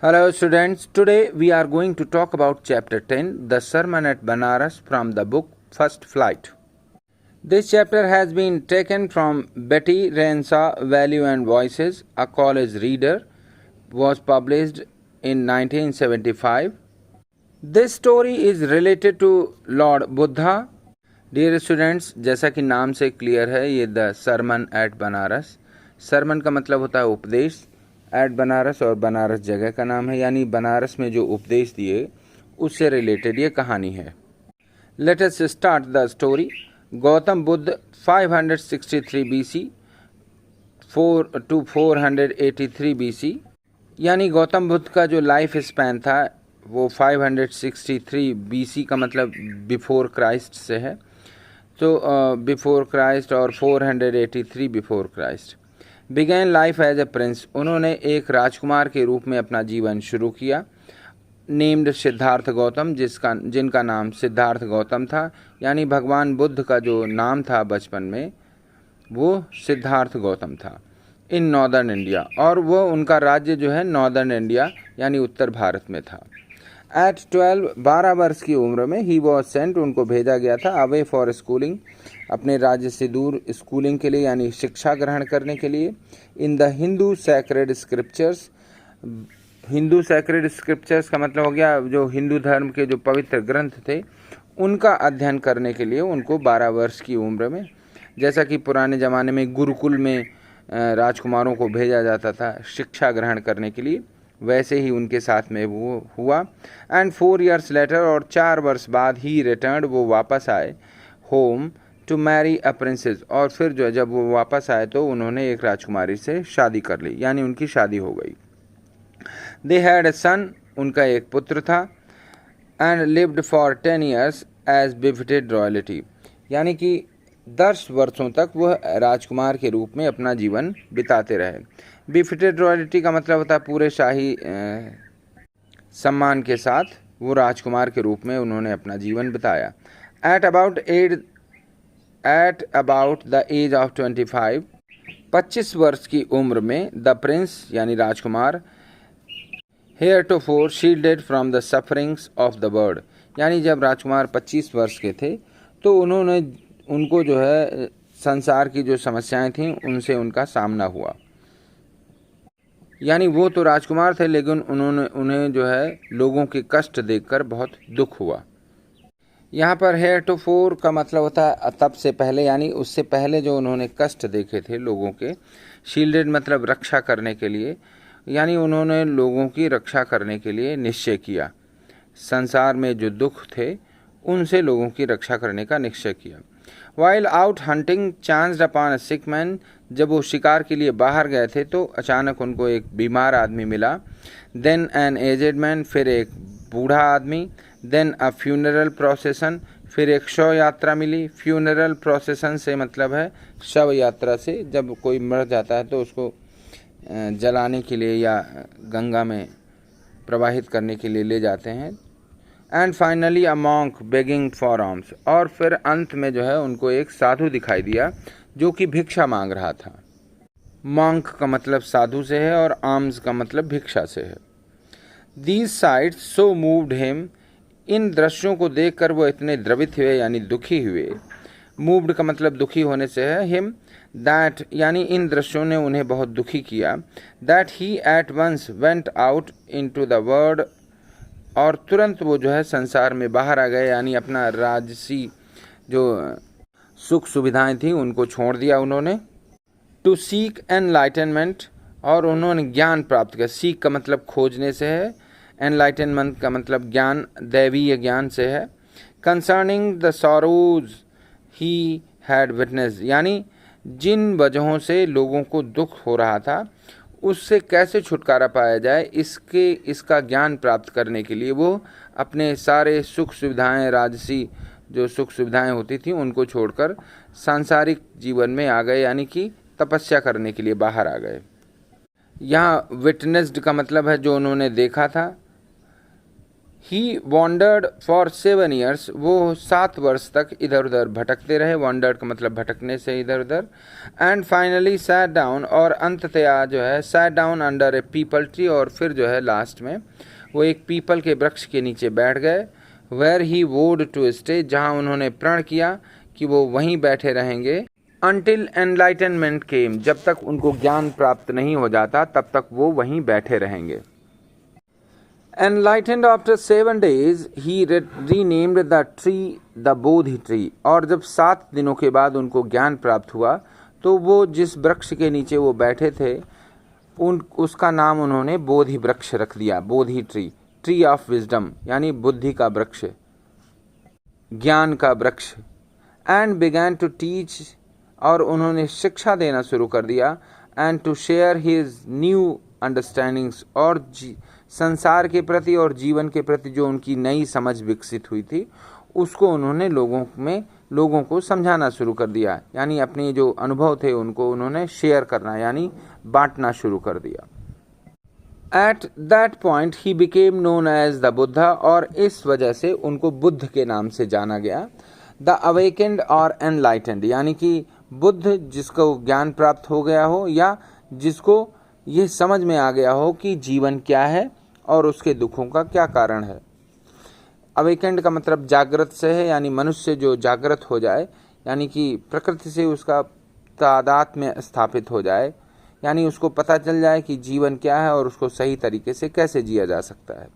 Hello students, today we are going to talk about chapter 10, The Sermon at Banaras from the book First Flight. This chapter has been taken from Betty Rensa Value and Voices, a college reader, was published in 1975. This story is related to Lord Buddha. Dear students, जैसा कि नाम से clear है ये the Sarman eight Banaras. Sarman का मतलब होता है उपदेश, एट बनारस और बनारस जगह का नाम है, यानी बनारस में जो उपदेश दिए उससे रिलेटेड ये कहानी है. Let us start the story. Gautam Buddha 563 BC 4 to 483 BC, यानी गौतम बुद्ध का जो लाइफ स्पैन था वो 563 BC का मतलब बिफोर क्राइस्ट से है, तो बिफोर क्राइस्ट और 483 before Christ. Began life as a prince, उन्होंने एक राजकुमार के रूप में अपना जीवन शुरू किया. नेम्ड सिद्धार्थ गौतम, जिनका नाम सिद्धार्थ गौतम था, यानी भगवान बुद्ध का जो नाम था बचपन में वो सिद्धार्थ गौतम था. इन नॉर्दर्न इंडिया, और वो उनका राज्य जो है नॉर्दर्न इंडिया यानी उत्तर भारत में था. एट 12 वर्ष की उम्र में ही वॉज सेंट, उनको भेजा गया था अवे फॉर स्कूलिंग, अपने राज्य से दूर स्कूलिंग के लिए यानी शिक्षा ग्रहण करने के लिए. In the Hindu sacred scriptures, Hindu sacred scriptures का मतलब हो गया जो हिंदू धर्म के जो पवित्र ग्रंथ थे उनका अध्ययन करने के लिए उनको 12 वर्ष की उम्र में, जैसा कि पुराने ज़माने में गुरुकुल में राजकुमारों को भेजा जाता था शिक्षा ग्रहण करने के लिए, वैसे ही उनके साथ में वो हुआ. एंड 4 years लेटर, और 4 वर्ष बाद ही रिटर्न, वो वापस आए home to marry a princess, और फिर जो जब वो वापस आए तो उन्होंने एक राजकुमारी से शादी कर ली, यानी उनकी शादी हो गई. दे हैड अ सन, उनका एक पुत्र था. And lived for 10 years as befitted royalty, यानी कि 10 वर्षों तक वह राजकुमार के रूप में अपना जीवन बिताते रहे. बिफिटेड रॉयल्टी का मतलब होता है पूरे शाही सम्मान के साथ वो राजकुमार के रूप में उन्होंने अपना जीवन बिताया. At about the age of 25 वर्ष की उम्र में द प्रिंस यानी राजकुमार heretofore shielded from the sufferings of the world, यानी जब राजकुमार 25 वर्ष के थे तो उनको जो है संसार की जो समस्याएं थीं उनसे उनका सामना हुआ. यानी वो तो राजकुमार थे लेकिन उन्हें जो है लोगों के कष्ट देखकर बहुत दुख हुआ. यहाँ पर हेयरटोफोर का मतलब होता है तब से पहले, यानी उससे पहले जो उन्होंने कष्ट देखे थे लोगों के. शील्डेड मतलब रक्षा करने के लिए, यानी उन्होंने लोगों की रक्षा करने के लिए निश्चय किया. संसार में जो दुख थे उनसे लोगों की रक्षा करने का निश्चय किया. While out hunting chanced upon a sick man, जब वो शिकार के लिए बाहर गए थे तो अचानक उनको एक बीमार आदमी मिला. देन एन एजेड मैन, फिर एक बूढ़ा आदमी. देन अ फ्यूनरल प्रोसेसन, फिर एक शव यात्रा मिली. फ्यूनरल प्रोसेसन से मतलब है शव यात्रा से, जब कोई मर जाता है तो उसको जलाने के लिए या गंगा में प्रवाहित करने के लिए ले जाते हैं. And finally a monk begging for arms, और फिर अंत में जो है उनको एक साधु दिखाई दिया जो कि भिक्षा मांग रहा था. मॉन्क का मतलब साधु से है और आर्म्स का मतलब भिक्षा से है. These sights so moved him, इन दृश्यों को देखकर वो इतने द्रवित हुए यानी दुखी हुए. मूव्ड का मतलब दुखी होने से है. हिम दैट, यानी इन दृश्यों ने उन्हें बहुत दुखी किया. That he at once went out into the world, और तुरंत वो जो है संसार में बाहर आ गए, यानी अपना राजसी जो सुख सुविधाएं थी उनको छोड़ दिया उन्होंने. टू सीक एनलाइटनमेंट, और उन्होंने ज्ञान प्राप्त किया. सीक का मतलब खोजने से है, एनलाइटनमेंट का मतलब ज्ञान, दैवीय ज्ञान से है. Concerning the sorrows he had witness, यानी जिन वजहों से लोगों को दुख हो रहा था उससे कैसे छुटकारा पाया जाए इसका ज्ञान प्राप्त करने के लिए वो अपने सारे सुख सुविधाएं, राजसी जो सुख सुविधाएं होती थी उनको छोड़कर सांसारिक जीवन में आ गए, यानी कि तपस्या करने के लिए बाहर आ गए. यहाँ विटनेस्ड का मतलब है जो उन्होंने देखा था. ही वॉन्डर्ड फॉर 7 years, वो 7 वर्ष तक इधर उधर भटकते रहे. वॉन्डर्ड का मतलब भटकने से इधर उधर. एंड फाइनली सैट डाउन, और अंततया जो है सैट डाउन अंडर ए पीपल ट्री, और फिर जो है लास्ट में वो एक पीपल के वृक्ष के नीचे बैठ गए. वेयर ही वोड टू स्टे, जहाँ उन्होंने प्रण किया कि वो वहीं बैठे रहेंगे. अनटिल एनलाइटनमेंट केम, जब तक उनको ज्ञान प्राप्त नहीं हो जाता तब तक वो वहीं बैठे रहेंगे. Enlightened after 7 days, he renamed the tree the Bodhi tree. और जब 7 दिनों के बाद उनको ज्ञान प्राप्त हुआ तो वो जिस वृक्ष के नीचे वो बैठे थे उसका नाम उन्होंने बोधि वृक्ष रख दिया. बोधि ट्री ऑफ विजडम, यानी बुद्धि का वृक्ष, ज्ञान का वृक्ष. एंड बिगैन टू टीच, और उन्होंने शिक्षा देना शुरू कर दिया. And to share his new understandings, और संसार के प्रति और जीवन के प्रति जो उनकी नई समझ विकसित हुई थी उसको उन्होंने लोगों को समझाना शुरू कर दिया. यानी अपने जो अनुभव थे उनको उन्होंने शेयर करना यानी बांटना शुरू कर दिया. At that point he became known as the Buddha, और इस वजह से उनको बुद्ध के नाम से जाना गया. द अवेकेंड और एनलाइटेंड, यानी कि बुद्ध जिसको ज्ञान प्राप्त हो गया हो या जिसको ये समझ में आ गया हो कि जीवन क्या है और उसके दुखों का क्या कारण है. अवेकेंड का मतलब जागृत से है, यानी मनुष्य जो जागृत हो जाए, यानी कि प्रकृति से उसका तादाद में स्थापित हो जाए, यानी उसको पता चल जाए कि जीवन क्या है और उसको सही तरीके से कैसे जिया जा सकता है.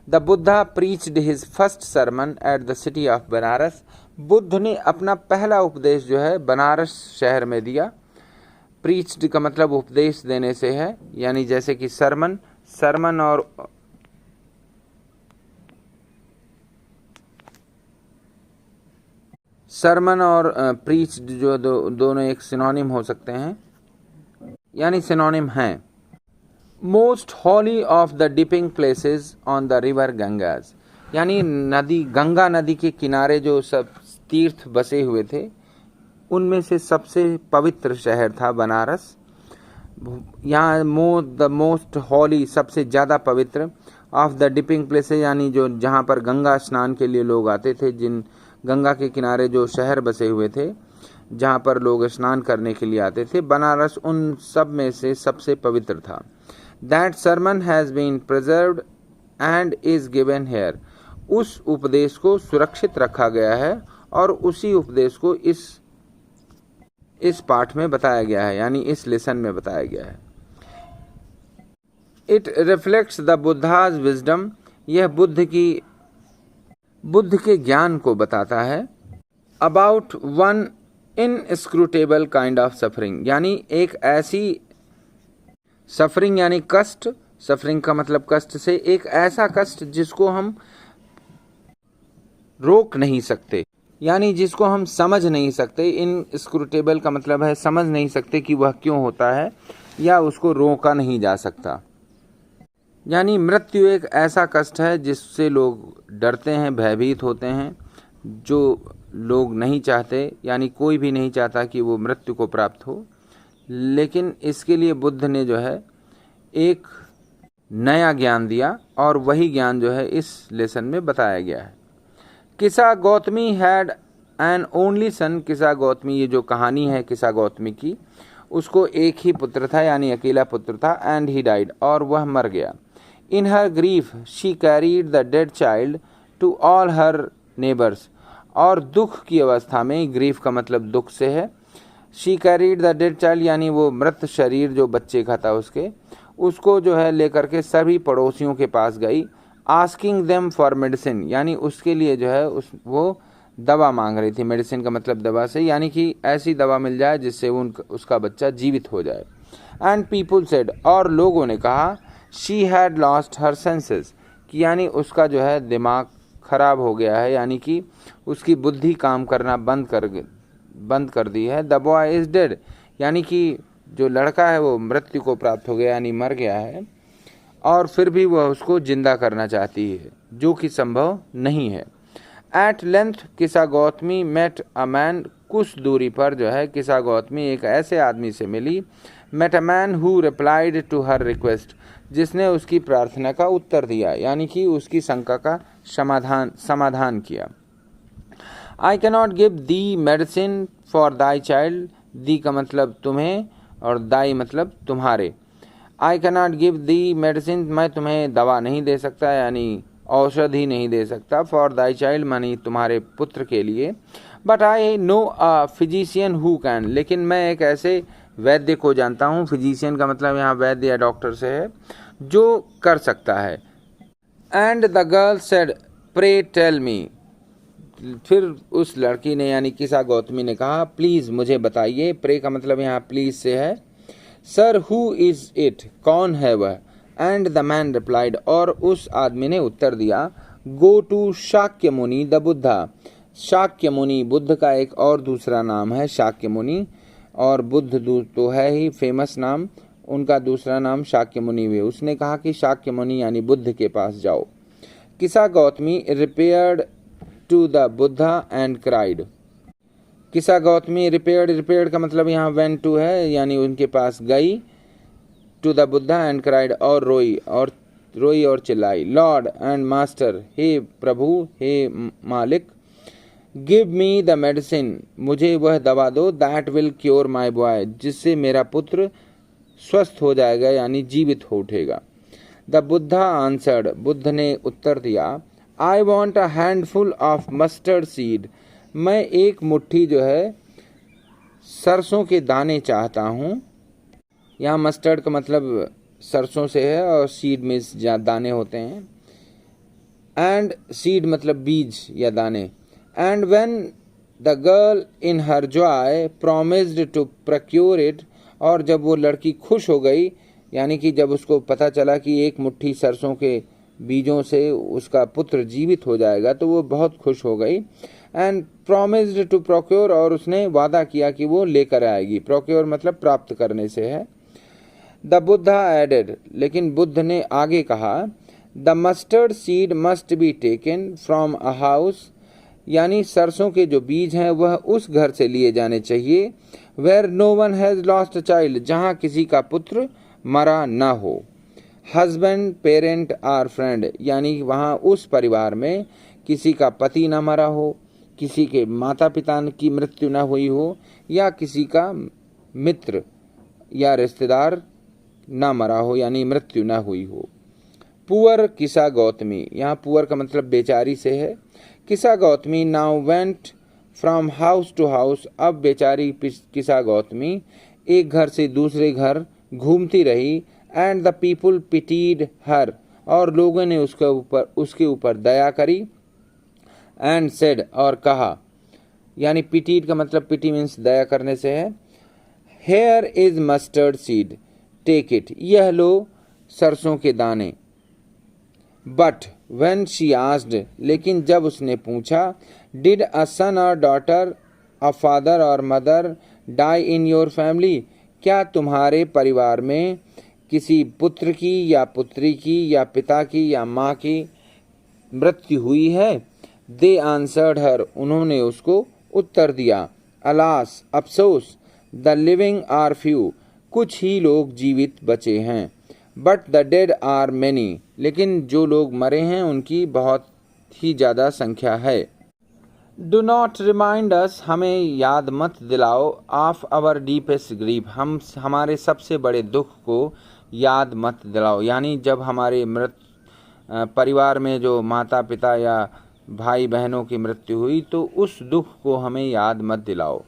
The Buddha preached his first sermon at the city of Banaras. Buddha ने अपना पहला उपदेश जो है बनारस शहर में दिया. प्रीच्ड का मतलब उपदेश देने से है, यानी जैसे कि सरमन और प्रीच्ड जो दोनों एक सिनोनिम हो सकते हैं, यानी सिनोनिम हैं. Most holy of the dipping places on the river Ganges, यानी गंगा नदी के किनारे जो सब तीर्थ बसे हुए थे उनमें से सबसे पवित्र शहर था बनारस. यहाँ द मोस्ट हॉली, सबसे ज़्यादा पवित्र, ऑफ द डिपिंग प्लेसेस, यानी जो जहाँ पर गंगा स्नान के लिए लोग आते थे, जिन गंगा के किनारे जो शहर बसे हुए थे जहाँ पर लोग स्नान करने के लिए आते थे, बनारस उन सब में से सबसे पवित्र था. That sermon has been preserved and is given here, उस उपदेश को सुरक्षित रखा गया है और उसी उपदेश को इस पाठ में बताया गया है, यानी इस लेसन में बताया गया है. It reflects the Buddha's wisdom, यह बुद्ध के ज्ञान को बताता है. About one inscrutable kind of suffering, यानी एक ऐसी सफरिंग यानी कष्ट, सफरिंग का मतलब कष्ट से, एक ऐसा कष्ट जिसको हम रोक नहीं सकते, यानी जिसको हम समझ नहीं सकते. इनस्क्रूटेबल का मतलब है समझ नहीं सकते कि वह क्यों होता है या उसको रोका नहीं जा सकता. यानी मृत्यु एक ऐसा कष्ट है जिससे लोग डरते हैं, भयभीत होते हैं, जो लोग नहीं चाहते, यानी कोई भी नहीं चाहता कि वो मृत्यु को प्राप्त हो. लेकिन इसके लिए बुद्ध ने जो है एक नया ज्ञान दिया और वही ज्ञान जो है इस लेसन में बताया गया है. Kisa Gautami had an only son, किसा गौतमी, ये जो कहानी है किसा गौतमी की, उसको एक ही पुत्र था यानी अकेला पुत्र था. एंड ही डाइड, और वह मर गया. In her grief she carried the dead child to all her neighbours, और दुख की अवस्था में, ग्रीफ का मतलब दुख से है, she carried the dead child यानी वो मृत शरीर जो बच्चे का था उसको जो है लेकर के सभी पड़ोसियों के पास गई. आस्किंग देम फॉर मेडिसिन, यानी उसके लिए जो है वो दवा मांग रही थी. मेडिसिन का मतलब दवा से, यानी कि ऐसी दवा मिल जाए जिससे उसका बच्चा जीवित हो जाए. एंड पीपुल सेड, और लोगों ने कहा, she had lost her senses, कि यानी उसका जो है दिमाग खराब हो गया है, यानी कि उसकी बुद्धि काम करना बंद कर दी है. द बॉय इज डेड, यानी कि जो लड़का है वो मृत्यु को प्राप्त हो गया यानी मर गया है, और फिर भी वह उसको जिंदा करना चाहती है जो कि संभव नहीं है. एट लेंथ किसा गौतमी मेट अ मैन कुछ दूरी पर जो है किसा गौतमी एक ऐसे आदमी से मिली, met a man who replied to her request, जिसने उसकी प्रार्थना का उत्तर दिया, यानी कि उसकी शंका का समाधान किया। I cannot give thee medicine for thy child, दी का मतलब तुम्हें और दाई मतलब तुम्हारे। I cannot give thee medicine, मैं तुम्हें दवा नहीं दे सकता, यानी औषधि नहीं दे सकता, for thy child मानी तुम्हारे पुत्र के लिए, but I know a physician who can, लेकिन मैं एक ऐसे वैद्य को जानता हूँ, फिजिशियन का मतलब यहाँ वैद्य या डॉक्टर से है, जो कर सकता है। And the girl said pray tell me, फिर उस लड़की ने यानी किसा गौतमी ने कहा प्लीज़ मुझे बताइए, प्रे का मतलब यहाँ प्लीज़ से है। सर हु इज़ इट, कौन है वह। एंड द मैन रिप्लाइड, और उस आदमी ने उत्तर दिया, गो टू शाक्य मुनि द बुद्धा। शाक्य मुनि बुद्ध का एक और दूसरा नाम है शाक्य मुनि, और बुद्ध तो है ही फेमस नाम, उनका दूसरा नाम शाक्य मुनि भी। उसने कहा कि शाक्य मुनि यानी बुद्ध के पास जाओ। Kisa Gautami repaired to the Buddha and cried. Kisa Gautami repaired का मतलब यहाँ वेंट टू है, यानी उनके पास गई, to the Buddha and cried और रोई और चिल्लाई, लॉर्ड एंड मास्टर, हे प्रभु हे मालिक, गिव मी द मेडिसिन, मुझे वह दवा दो, that will cure my boy, जिससे मेरा पुत्र स्वस्थ हो जाएगा यानी जीवित हो उठेगा। द बुद्धा आंसर्ड, बुद्ध ने उत्तर दिया, I want a handful of mustard seed, मैं एक मुट्ठी जो है सरसों के दाने चाहता हूँ। यहाँ मस्टर्ड का मतलब सरसों से है और सीड में दाने होते हैं, एंड सीड मतलब बीज या दाने। And when the girl in her joy promised to procure it, और जब वो लड़की खुश हो गई, यानी कि जब उसको पता चला कि एक मुट्ठी सरसों के बीजों से उसका पुत्र जीवित हो जाएगा, तो वो बहुत खुश हो गई। एंड promised to procure, और उसने वादा किया कि वो लेकर आएगी। procure मतलब प्राप्त करने से है। द बुद्धा एडेड, लेकिन बुद्ध ने आगे कहा, the mustard seed must be taken from a house, यानी सरसों के जो बीज हैं वह उस घर से लिए जाने चाहिए, where no one has lost a child, जहाँ किसी का पुत्र मरा न हो। हस्बैंड पेरेंट आर फ्रेंड, यानी वहाँ उस परिवार में किसी का पति न मरा हो, किसी के माता पिता की मृत्यु न हुई हो, या किसी का मित्र या रिश्तेदार न मरा हो यानी मृत्यु न हुई हो। पुअर किसा गौतमी, यहाँ पुअर का मतलब बेचारी से है। Kisa Gautami now went from house to house, अब बेचारी किसा गौतमी एक घर से दूसरे घर घूमती रही। एंड द पीपुल पिटीड हर, और लोगों ने उसके ऊपर दया करी। एंड सेड, और कहा, यानी पिटीड का मतलब पिटी मीन्स दया करने से है। Here is mustard seed, take it, यह लो सरसों के दाने। बट when she asked, लेकिन जब उसने पूछा, did a son or daughter, a father or mother die in your family, क्या तुम्हारे परिवार में किसी पुत्र की या पुत्री की या पिता की या माँ की मृत्यु हुई है? They answered her, उन्होंने उसको उत्तर दिया, alas, अफसोस, the living are few, कुछ ही लोग जीवित बचे हैं, but the dead are many, लेकिन जो लोग मरे हैं उनकी बहुत ही ज़्यादा संख्या है। डू नॉट रिमाइंड अस, हमें याद मत दिलाओ, ऑफ आवर डीपेस्ट ग्रीफ, हमारे सबसे बड़े दुख को याद मत दिलाओ, यानी जब हमारे परिवार में जो माता पिता या भाई बहनों की मृत्यु हुई तो उस दुख को हमें याद मत दिलाओ।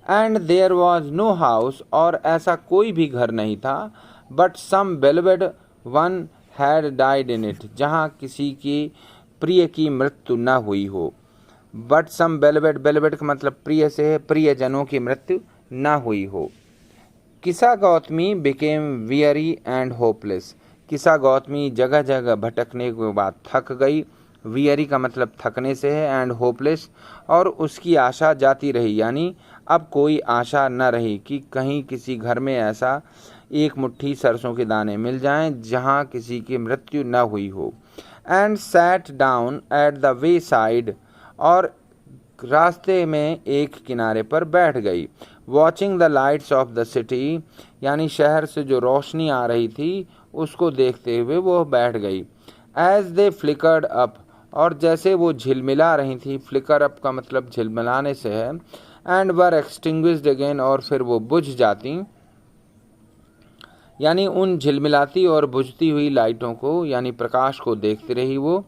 And there was no house, और ऐसा कोई भी घर नहीं था, but some beloved one had died in it, जहाँ किसी की प्रिय की मृत्यु न हुई हो। बट सम बेलवेड का मतलब प्रिय से है, प्रियजनों की मृत्यु न हुई हो। किसा Gautami became weary and hopeless, किसा गौतमी जगह जगह भटकने के बाद थक गई। वियरी का मतलब थकने से है, एंड होपलेस, और उसकी आशा जाती रही, यानी अब कोई आशा न रही कि कहीं किसी घर में ऐसा एक मुट्ठी सरसों के दाने मिल जाएं जहां किसी की मृत्यु न हुई हो। And sat down at the way side, और रास्ते में एक किनारे पर बैठ गई। Watching the lights off the city, यानी शहर से जो रोशनी आ रही थी उसको देखते हुए वो बैठ गई। एज दे फ्लिकर्ड अप, और जैसे वो झिलमिला रही थी, फ्लिकर अप का मतलब झिलमिलाने से है, एंड वर एक्सटिंग्विश्ड अगेन, और फिर वो बुझ जाती, यानी उन झिलमिलाती और बुझती हुई लाइटों को यानी प्रकाश को देखती रही वो।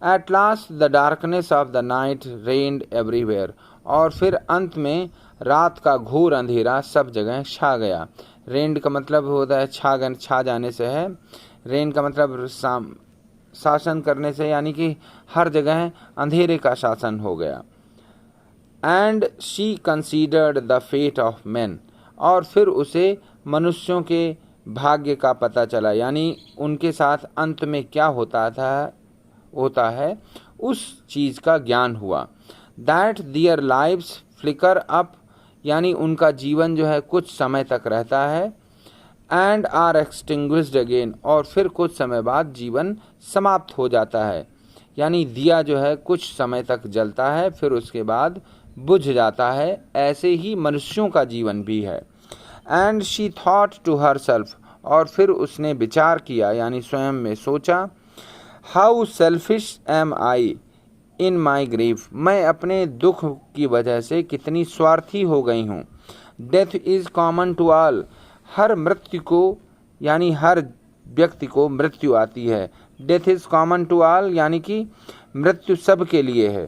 At last the darkness of the night rained everywhere, और फिर अंत में रात का घोर अंधेरा सब जगह छा गया। रेन्ड का मतलब होता है छा जाने से है। रेन का मतलब शासन करने से, यानी कि हर जगह अंधेरे का शासन हो गया। And she considered the fate of man, और फिर उसे मनुष्यों के भाग्य का पता चला, यानी उनके साथ अंत में क्या होता है उस चीज का ज्ञान हुआ। That their lives flicker up, यानी उनका जीवन जो है कुछ समय तक रहता है, एंड आर एक्सटिंग्विश्ड अगेन, और फिर कुछ समय बाद जीवन समाप्त हो जाता है, यानी दिया जो है कुछ समय तक जलता है फिर उसके बाद बुझ जाता है। ऐसे ही मनुष्यों का जीवन भी है। And she thought to herself, और फिर उसने विचार किया यानी स्वयं में सोचा, how selfish am I in my grief, मैं अपने दुख की वजह से कितनी स्वार्थी हो गई हूँ। Death is common to all, हर मृत्यु को यानी हर व्यक्ति को मृत्यु आती है। Death is common to all, यानी कि मृत्यु सब के लिए है।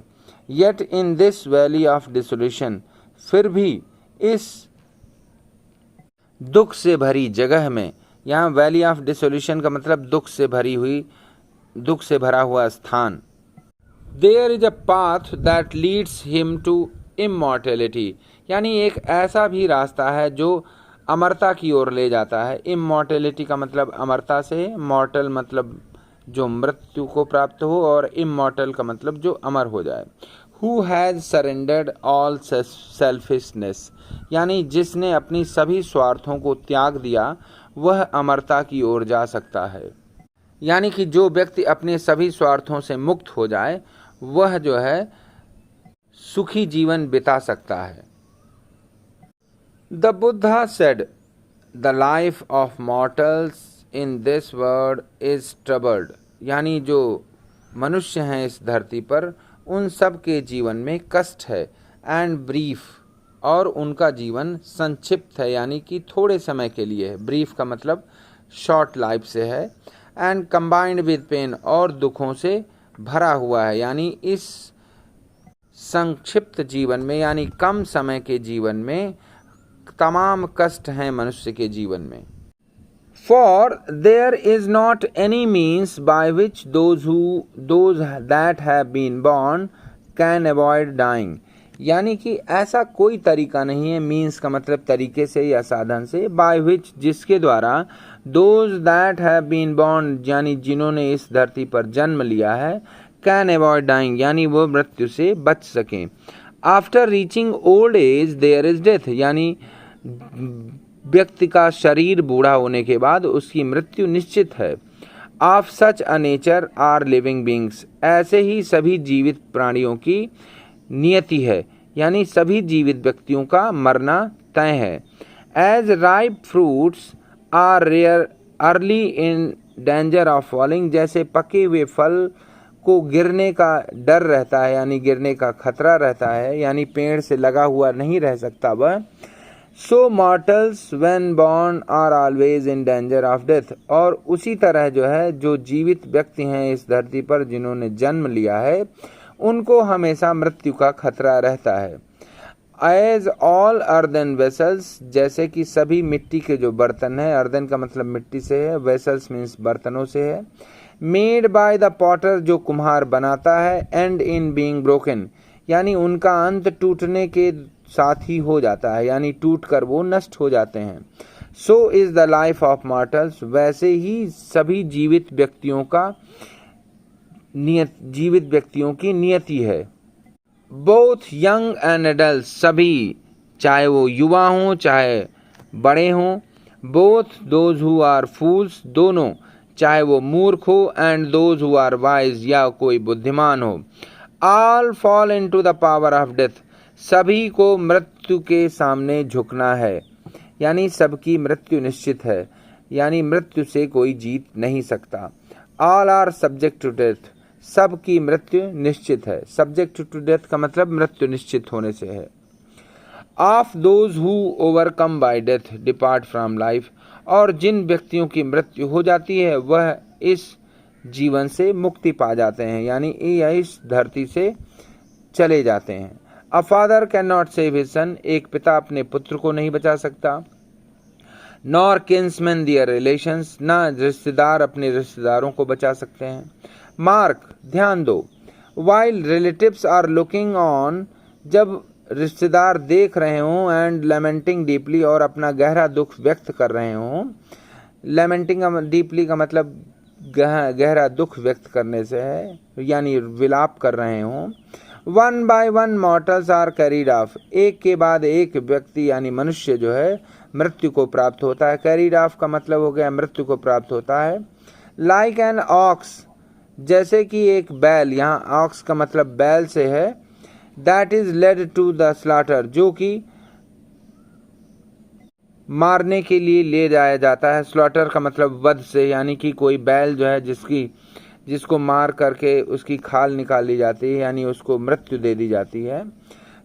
Yet in this valley of dissolution, फिर भी इस दुख से भरी जगह में, यहाँ वैली ऑफ डिसोल्यूशन का मतलब दुख से भरा हुआ स्थान। There is a path that leads him to immortality, यानी एक ऐसा भी रास्ता है जो अमरता की ओर ले जाता है। इमॉर्टेलिटी का मतलब अमरता से, मॉर्टल मतलब जो मृत्यु को प्राप्त हो, और इमॉर्टल का मतलब जो अमर हो जाए। Who has surrendered all selfishness, यानी जिसने अपनी सभी स्वार्थों को त्याग दिया वह अमरता की ओर जा सकता है। यानी कि जो व्यक्ति अपने सभी स्वार्थों से मुक्त हो जाए वह जो है सुखी जीवन बिता सकता है। The Buddha said, the life of mortals in this world is troubled, यानी जो मनुष्य हैं इस धरती पर उन सब के जीवन में कष्ट है। एंड ब्रीफ, और उनका जीवन संक्षिप्त है, यानी कि थोड़े समय के लिए है। ब्रीफ का मतलब शॉर्ट लाइफ से है। एंड कंबाइंड विद पेन, और दुखों से भरा हुआ है, यानी इस संक्षिप्त जीवन में यानी कम समय के जीवन में तमाम कष्ट हैं मनुष्य के जीवन में। For there is not any means by which those that have been born can avoid dying, यानी कि ऐसा कोई तरीका नहीं है, मीन्स का मतलब तरीके से या साधन से, बाय विच जिसके द्वारा, those that have been born यानी जिन्होंने इस धरती पर जन्म लिया है, can avoid dying यानी वो मृत्यु से बच सकें। After reaching old age there is death, यानी व्यक्ति का शरीर बूढ़ा होने के बाद उसकी मृत्यु निश्चित है। Of such a nature are living beings, ऐसे ही सभी जीवित प्राणियों की नियति है, यानी सभी जीवित व्यक्तियों का मरना तय है। As ripe fruits are rare early in danger of falling, जैसे पके हुए फल को गिरने का डर रहता है, यानी गिरने का खतरा रहता है, यानी पेड़ से लगा हुआ नहीं रह सकता वह। So mortals when born are always in danger of death, और उसी तरह जो है जो जीवित व्यक्ति हैं इस धरती पर जिन्होंने जन्म लिया है उनको हमेशा मृत्यु का खतरा रहता है। एज ऑल अर्दन वेसल्स, जैसे कि सभी मिट्टी के जो बर्तन हैं, अर्दन का मतलब मिट्टी से है, वेसल्स मीन्स बर्तनों से है। मेड बाय द पॉटर, जो कुम्हार बनाता है, एंड इन बीइंग ब्रोकन, यानी उनका अंत टूटने के साथ ही हो जाता है, यानी टूट कर वो नष्ट हो जाते हैं। So is the life of mortals, वैसे ही सभी जीवित व्यक्तियों की नियति है। बोथ यंग एंड एडल्ट, सभी, चाहे वो युवा हों चाहे बड़े हों। Both those who are fools, दोनों, चाहे वो मूर्ख हो, and those who are wise, या कोई बुद्धिमान हो। All fall into the power of death, सभी को मृत्यु के सामने झुकना है, यानी सबकी मृत्यु निश्चित है, यानी मृत्यु से कोई जीत नहीं सकता। All are subject to death, सबकी मृत्यु निश्चित है। सब्जेक्ट टू डेथ का मतलब मृत्यु निश्चित होने से है। Of those who overcome bye death depart from life, और जिन व्यक्तियों की मृत्यु हो जाती है वह इस जीवन से मुक्ति पा जाते हैं, यानी इस धरती से चले जाते हैं। A father can not save his son, एक पिता अपने पुत्र को नहीं बचा सकता। नॉर किन्समैन दियर रिलेशंस, न रिश्तेदार अपने रिश्तेदारों को बचा सकते हैं। मार्क, ध्यान दो, while relatives are looking on, जब रिश्तेदार देख रहे हों, एंड लेमेंटिंग डीपली, और अपना गहरा दुख व्यक्त कर रहे हों। लेमेंटिंग डीपली का मतलब गहरा दुख व्यक्त करने से है, यानी विलाप कर रहे हों। One by one mortals are carried off, एक के बाद एक व्यक्ति यानी मनुष्य जो है मृत्यु को प्राप्त होता है। कैरीड ऑफ का मतलब हो गया मृत्यु को प्राप्त होता है। लाइक एन ऑक्स, जैसे कि एक बैल, यहाँ ऑक्स का मतलब बैल से है। That is led to the slaughter, जो कि मारने के लिए ले जाया जाता है। स्लॉटर का मतलब वध से, यानी कि कोई बैल जो है जिसको मार करके उसकी खाल निकाली जाती है, यानी उसको मृत्यु दे दी जाती है।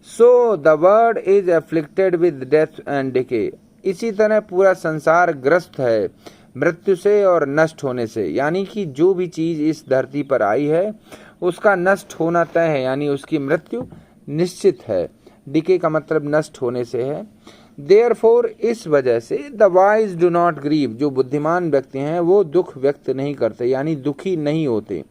So the world is afflicted with death and decay, इसी तरह पूरा संसार ग्रस्त है मृत्यु से और नष्ट होने से, यानी कि जो भी चीज इस धरती पर आई है उसका नष्ट होना तय है, यानी उसकी मृत्यु निश्चित है। डिके का मतलब नष्ट होने से है। देयरफॉर, इस वजह से, the wise do not grieve, जो बुद्धिमान व्यक्ति हैं वो दुख व्यक्त नहीं करते, यानी दुखी नहीं होते।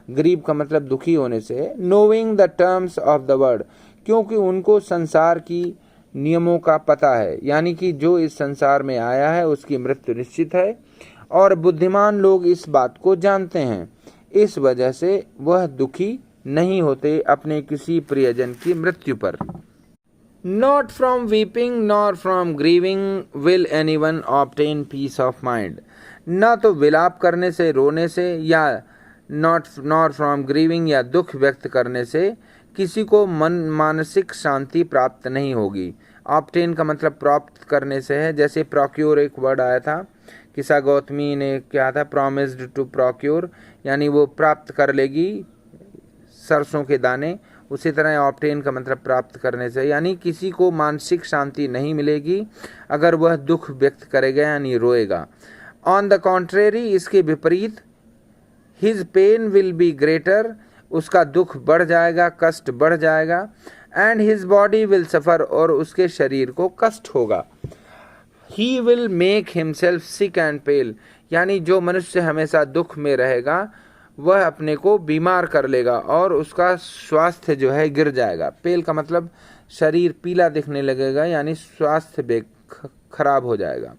ग्रीव का मतलब दुखी होने से। Knowing the terms of the world, क्योंकि उनको संसार की नियमों का पता है, यानी कि जो इस संसार में आया है उसकी मृत्यु निश्चित है, और बुद्धिमान लोग इस बात को जानते हैं। इस वजह से वह दुखी नहीं होते अपने किसी प्रियजन की मृत्यु पर। Not from weeping nor from grieving will anyone obtain peace of mind, न तो विलाप करने से, रोने से, या nor from grieving या दुख व्यक्त करने से किसी को मानसिक शांति प्राप्त नहीं होगी। obtain का मतलब प्राप्त करने से है, जैसे procure एक वर्ड आया था, किसा गौतमी ने क्या था, promised to procure, यानी वो प्राप्त कर लेगी सरसों के दाने। उसी तरह ऑब्टेन का मतलब प्राप्त करने से, यानी किसी को मानसिक शांति नहीं मिलेगी अगर वह दुख व्यक्त करेगा यानी रोएगा। ऑन द कॉन्ट्रेरी, इसके विपरीत, his pain will be greater, उसका दुख बढ़ जाएगा, कष्ट बढ़ जाएगा। And his body will suffer, और उसके शरीर को कष्ट होगा। He will make himself sick and pale, यानी जो मनुष्य हमेशा दुख में रहेगा वह अपने को बीमार कर लेगा और उसका स्वास्थ्य जो है गिर जाएगा। पेल का मतलब शरीर पीला दिखने लगेगा, यानी स्वास्थ्य खराब हो जाएगा।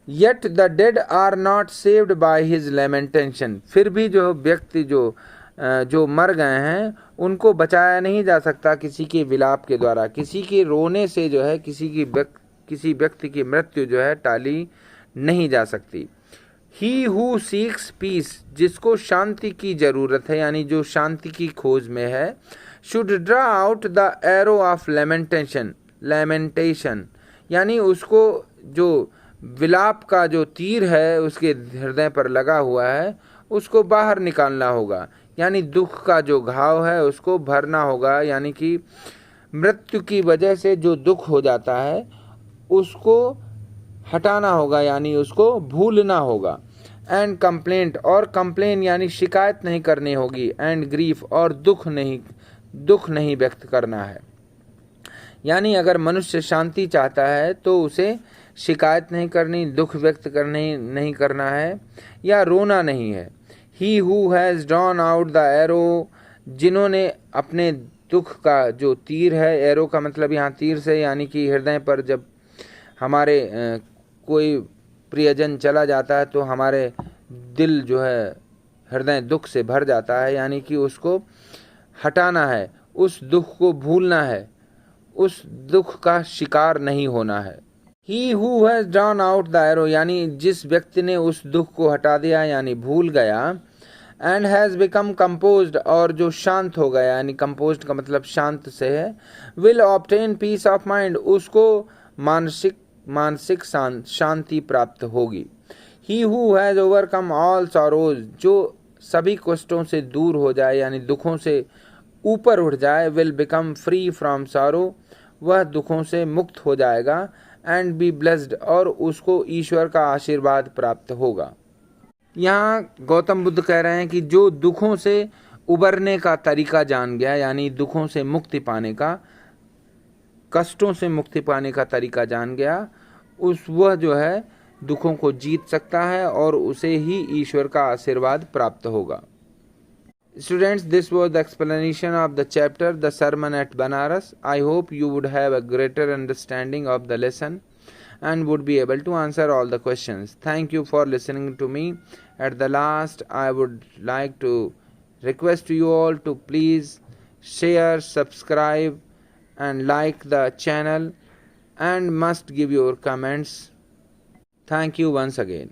Yet the dead are not saved by his lamentation, फिर भी जो व्यक्ति जो मर गए हैं उनको बचाया नहीं जा सकता किसी के विलाप के द्वारा। किसी के रोने से जो है किसी व्यक्ति की मृत्यु जो है टाली नहीं जा सकती। ही हु सीक्स पीस, जिसको शांति की जरूरत है, यानी जो शांति की खोज में है, should draw out the arrow of lamentation, यानी उसको जो विलाप का जो तीर है उसके हृदय पर लगा हुआ है उसको बाहर निकालना होगा, यानी दुख का जो घाव है उसको भरना होगा, यानी कि मृत्यु की वजह से जो दुख हो जाता है उसको हटाना होगा, यानी उसको भूलना होगा। एंड कंप्लेंट, और कंप्लेन यानी शिकायत नहीं करनी होगी। एंड ग्रीफ, और दुख नहीं व्यक्त करना है, यानी अगर मनुष्य शांति चाहता है तो उसे शिकायत नहीं करनी, दुख व्यक्त नहीं करना है, या रोना नहीं है। ही who has drawn out the arrow, जिन्होंने अपने दुख का जो तीर है, एरो का मतलब यहाँ तीर से, यानी कि हृदय पर जब हमारे कोई प्रियजन चला जाता है तो हमारे दिल जो है हृदय दुख से भर जाता है, यानी कि उसको हटाना है, उस दुख को भूलना है, उस दुख का शिकार नहीं होना है। He who has drawn out the arrow, यानी जिस व्यक्ति ने उस दुख को हटा दिया यानी भूल गया। एंड हैज़ बिकम कंपोज्ड, और जो शांत हो गया, यानी कंपोज्ड का मतलब शांत से है, will obtain peace of mind, उसको मानसिक शांति प्राप्त होगी। He who has overcome all sorrows, जो सभी कष्टों से दूर हो जाए यानी दुखों से ऊपर उठ जाए, will become free from sorrow, वह दुखों से मुक्त हो जाएगा, एंड बी ब्लेस्ड, और उसको ईश्वर का आशीर्वाद प्राप्त होगा। यहाँ गौतम बुद्ध कह रहे हैं कि जो दुखों से उबरने का तरीका जान गया, यानी दुखों से मुक्ति पाने का, कष्टों से मुक्ति पाने का तरीका जान गया, वह जो है दुखों को जीत सकता है और उसे ही ईश्वर का आशीर्वाद प्राप्त होगा। Students, this was the explanation of the chapter The Sermon at Banaras. I hope you would have a greater understanding of the lesson and would be able to answer all the questions. Thank you for listening to me. At the last, I would like to request you all to please share, subscribe and like the channel, and must give your comments. Thank you once again.